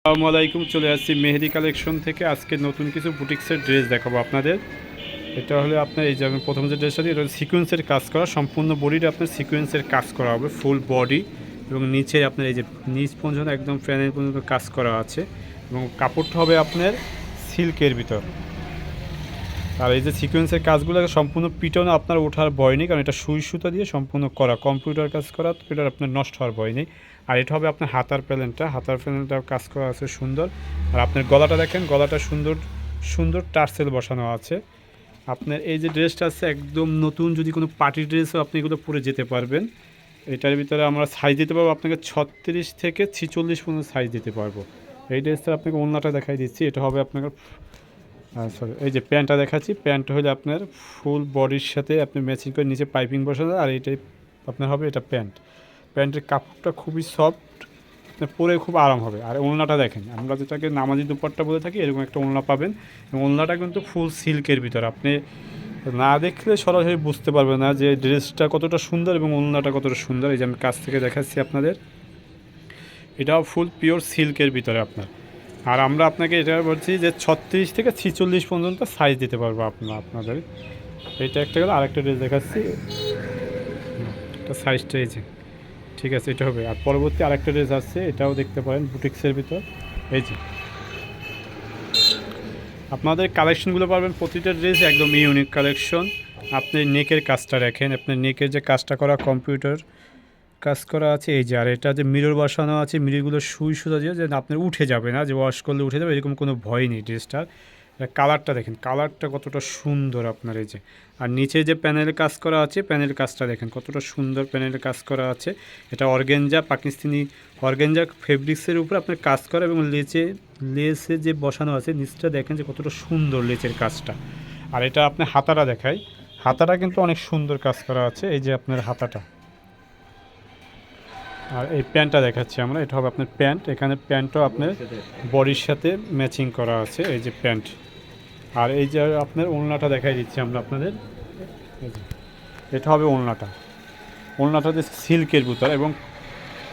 আসসালামু আলাইকুম। চলে আসছি মেহেদি কালেকশন থেকে। আজকে নতুন কিছু বুটিক্সের ড্রেস দেখাবো আপনাদের। এটা হলে আপনার এই যে আমি প্রথম যে ড্রেসটা দিয়ে, এটা সিকোয়েন্সের কাজ করা, সম্পূর্ণ বডিটা আপনার সিকোয়েন্সের কাজ করা হবে, ফুল বডি। এবং নিচে আপনার এই যে নিচ পর্যন্ত একদম ফ্যানের পর্যন্ত কাজ করা আছে, এবং কাপড়টা হবে আপনার সিল্কের ভিতর। আর এই যে সিকোয়েন্সের কাজগুলো সম্পূর্ণ পিটনে আপনার ওঠার ভয় নেই, কারণ এটা সুই সুতা দিয়ে সম্পূর্ণ করা, কম্পিউটার কাজ করা, তো এটা আপনার নষ্ট হওয়ার ভয় নেই। আর এটা হবে আপনার হাতার প্যানেলটা কাজ করা আছে সুন্দর। আর আপনার গলাটা দেখেন, গলাটা সুন্দর সুন্দর টার্সেল বসানো আছে। আপনার এই যে ড্রেসটা আছে একদম নতুন, যদি কোনো পার্টি ড্রেসও আপনি এগুলো পরে যেতে পারবেন। এটার ভিতরে আমরা সাইজ দিতে পারবো আপনাকে 36 থেকে 46 পর্যন্ত সাইজ দিতে পারবো। এই ড্রেসটা আপনাকে ওড়নাটা দেখাই দিচ্ছি। এটা হবে আপনার সরি, এই যে প্যান্টটা দেখাচ্ছি। প্যান্ট হলে আপনার ফুল বডির সাথে আপনি ম্যাচিং করে নিচে পাইপিং বসানো, আর এইটাই আপনার হবে এটা প্যান্টের কাপড়টা খুবই সফট, আপনার পরে খুব আরাম হবে। আর ওড়নাটা দেখেন, আমরা যেটাকে নামাজি দুপাট্টা বলে থাকি, এরকম একটা ওড়না পাবেন। এবং ওড়নাটা কিন্তু ফুল সিল্কের ভিতর, আপনি না দেখলে সরাসরি বুঝতে পারবেন না যে ড্রেসটা কতটা সুন্দর এবং ওড়নাটা কতটা সুন্দর। এই যে আমি কাছ থেকে দেখাচ্ছি আপনাদের, এটাও ফুল পিওর সিল্কের ভিতরে আপনার। আর আমরা আপনাকে এটা বলছি যে 36 থেকে 46 পর্যন্ত সাইজ দিতে পারবো আপনাদের। এটা একটা গেলে আরেকটা ড্রেস দেখাচ্ছি, এটা সাইজটা এই যে ঠিক আছে, এটা হবে। আর পরবর্তী আরেকটা ড্রেস আসছে, এটাও দেখতে পারেন বুটিক্সের ভিতর। এই যে আপনাদের কালেকশনগুলো পাবেন, প্রতিটা ড্রেস একদম ইউনিক কালেকশন। আপনি নেকের কাজটা রাখেন, আপনার নেকের যে কাজটা করা কম্পিউটার কাজ করা আছে, এই যে। আর এটা যে মিরর বসানো আছে, মিররগুলো সুই সুতা দিয়ে যে আপনার উঠে যাবে না, যে ওয়াশ করলে উঠে যাবে এরকম কোনো ভয় নেই ড্রেসটার। কালারটা দেখেন, কালারটা কতটা সুন্দর আপনার। এই যে আর নিচে যে প্যানেলের কাজ করা আছে, প্যানেলের কাজটা দেখেন কতটা সুন্দর প্যানেলের কাজ করা আছে। এটা অর্গেঞ্জা, পাকিস্তানি অর্গেঞ্জা ফেব্রিক্সের উপরে আপনার কাজ করা, এবং লেসে যে বসানো আছে নিচটা দেখেন যে কতটা সুন্দর লেসের কাজটা। আর এটা আপনি হাতাটা দেখাই, হাতাটা কিন্তু অনেক সুন্দর কাজ করা আছে। এই যে আপনার হাতাটা, আর এই প্যান্টটা দেখাচ্ছি আমরা, এটা হবে আপনার প্যান্ট। এখানে প্যান্টও আপনার বডির সাথে ম্যাচিং করা আছে, এই যে প্যান্ট। আর এই যে আপনার ওড়নাটা দেখাই দিচ্ছি আমরা আপনাদের, এটা হবে ওড়নাটা যে সিল্কের ভিতর, এবং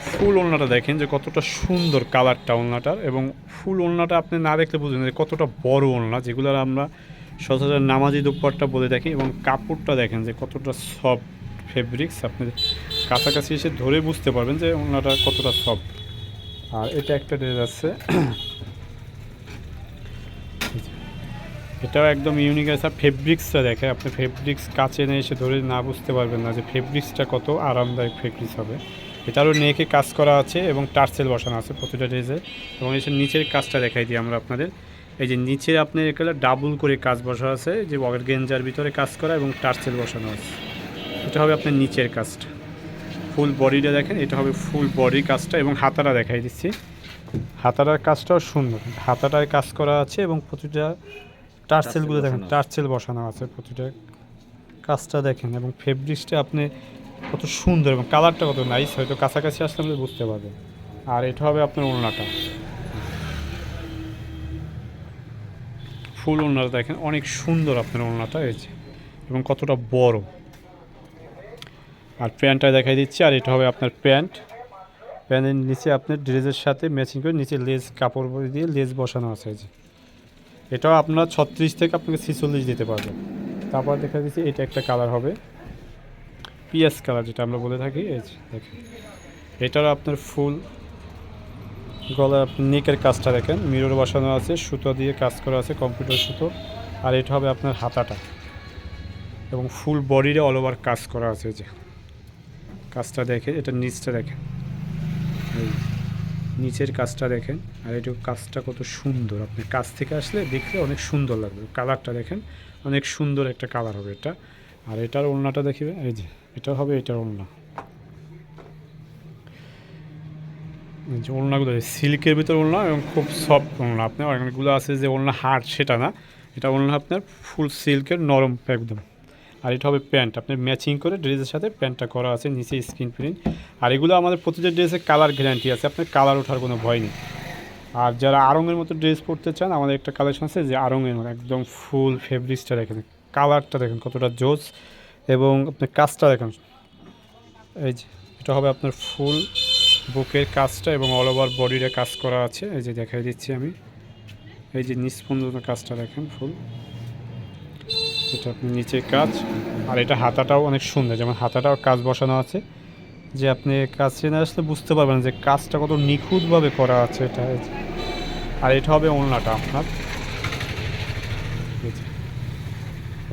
ফুল ওড়নাটা দেখেন যে কতটা সুন্দর কালারটা ওড়নাটার। এবং ফুল ওড়নাটা আপনি না দেখলে বুঝবেন যে কতটা বড় ওড়না, যেগুলো আমরা সচরাচর নামাজি দুপাট্টা বলে থাকি। এবং কাপড়টা দেখেন যে কতটা সফট ফেব্রিক্স, আপনি কাছাকাছি এসে ধরে বুঝতে পারবেন যে ওড়নাটা কতটা সফট। আর এটা একটা ড্রেস আছে, এটাও একদম ইউনিক আছে। ফেব্রিক্সটা দেখে, আপনি ফেব্রিক্স কাছে নিয়ে এসে ধরে না বুঝতে পারবেন না যে ফেব্রিক্সটা কত আরামদায়ক ফেব্রিক্স হবে। এটারও নেকে কাজ করা আছে এবং টার্সেল বসানো আছে প্রতিটা ড্রেসে। এবং এসে নিচের কাজটা দেখাই দিই আমরা আপনাদের। এই যে নিচে আপনার এখানে ডাবল করে কাজ বসা আছে, যে অর্গেঞ্জার ভিতরে কাজ করা এবং টার্সেল বসানো আছে। এটা হবে আপনার নিচের কাজটা, ফুল বডিটা দেখেন, এটা হবে ফুল বডির কাজটা। এবং হাতাটা দেখাই দিচ্ছি, হাতাটার কাজটাও সুন্দর, হাতাটায় কাজ করা আছে এবং প্রতিটা টার্সেলগুলো দেখেন, টার্সেল বসানো আছে প্রতিটা। কাজটা দেখেন এবং ফেব্রিক্সটা আপনি কত সুন্দর, এবং কালারটা কত নাইস, হয়তো কাছাকাছি আসলে আপনি বুঝতে পারবেন। আর এটা হবে আপনার ওড়নাটা, ফুল ওড়নাটা দেখেন অনেক সুন্দর আপনার ওড়নাটা, এই যে, এবং কতটা বড়। আর প্যান্টটা দেখাই দিচ্ছি, আর এটা হবে আপনার প্যান্টের নিচে আপনার ড্রেসের সাথে ম্যাচিং করে নিচে লেস কাপড় দিয়ে লেস বসানো আছে। এই যে এটাও আপনার 36 থেকে আপনাকে 46 দিতে পারবেন। তারপর দেখা দিচ্ছি এটা একটা কালার হবে পিএস কালার, যেটা আমরা বলে থাকি। এই যে দেখেন, এটারও আপনার ফুল গলার আপনি নেকের কাজটা দেখেন, মিরর বসানো আছে, সুতো দিয়ে কাজ করা আছে, কম্পিউটার সুতো। আর এটা হবে আপনার হাতাটা, এবং ফুল বডিরে অল ওভার কাজ করা আছে। যে কাজটা দেখে, এটা নিচটা দেখেন, এই নিচের কাজটা দেখেন। আর এটা কাজটা কত সুন্দর, আপনি কাছ থেকে আসলে দেখলে অনেক সুন্দর লাগবে। কালারটা দেখেন, অনেক সুন্দর একটা কালার হবে এটা। আর এটার ওড়নাটা দেখিবে, এই যে এটা হবে এটার ওড়না। যে ওড়নাগুলো সিল্কের ভিতর ওড়না, এবং খুব সফট ওড়না। আপনার অনেকগুলো আছে যে ওড়না হার্ড, সেটা না, এটা ওড়না আপনার ফুল সিল্কের নরম একদম। আর এটা হবে প্যান্ট, আপনি ম্যাচিং করে ড্রেসের সাথে প্যান্টটা করা আছে, নিচে স্ক্রিন প্রিন্ট। আর এগুলো আমাদের প্রতিটা ড্রেসের কালার গ্যারান্টি আছে, আপনার কালার ওঠার কোনো ভয় নেই। আর যারা আড়ংয়ের মতো ড্রেস পরতে চান, আমাদের একটা কালেকশন আছে যে আড়ংয়ের মতো একদম ফুল ফেব্রিক্সটা দেখেন, কালারটা দেখেন কতটা জোস, এবং আপনার কাজটা দেখেন। এই যে এটা হবে আপনার ফুল বুকের কাজটা এবং অল ওভার বডিতে কাজ করা আছে। এই যে দেখাই দিচ্ছি আমি, এই যে নিচ পর্যন্ত কাজটা দেখেন ফুল, এটা আপনি নিচে কাজ। আর এটা হাতাটাও অনেক সুন্দর, যেমন হাতাটাও কাজ বসানো আছে, যে আপনি কাছে না আসলে বুঝতে পারবেন যে কাজটা কত নিখুঁতভাবে করা আছে এটা। আর এটা হবে ওড়নাটা আপনার,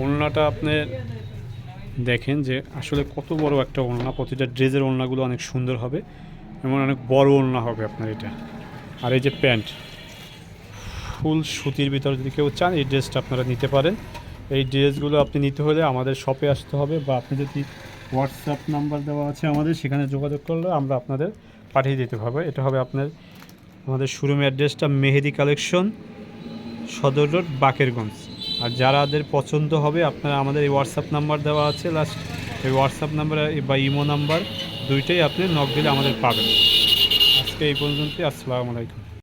ওড়নাটা আপনি দেখেন যে আসলে কত বড় একটা ওড়না, প্রতিটা ড্রেসের ওড়নাগুলো অনেক সুন্দর হবে এবং অনেক বড় ওড়না হবে আপনার এটা। আর এই যে প্যান্ট ফুল সুতির ভিতরে যদি কেউ চান এই ড্রেসটা আপনারা নিতে পারেন। এই ড্রেসগুলো আপনি নিতে হলে আমাদের শপে আসতে হবে, বা আপনি যদি হোয়াটসঅ্যাপ নাম্বার দেওয়া আছে আমাদের, সেখানে যোগাযোগ করলে আমরা আপনাদের পাঠিয়ে দিতে পারবো। এটা হবে আপনার আমাদের শোরুম অ্যাড্রেসটা মেহেদি কালেকশন, সদর রোড, বাকেরগঞ্জ। আর যারাদের পছন্দ হবে আপনারা আমাদের এই হোয়াটসঅ্যাপ নাম্বার দেওয়া আছে লাস্ট, এই হোয়াটসঅ্যাপ নাম্বার বা ইমো নাম্বার দুইটাই আপনি নক দিলে আমাদের পাবেন। আজকে এই পর্যন্তই। আসসালামু আলাইকুম।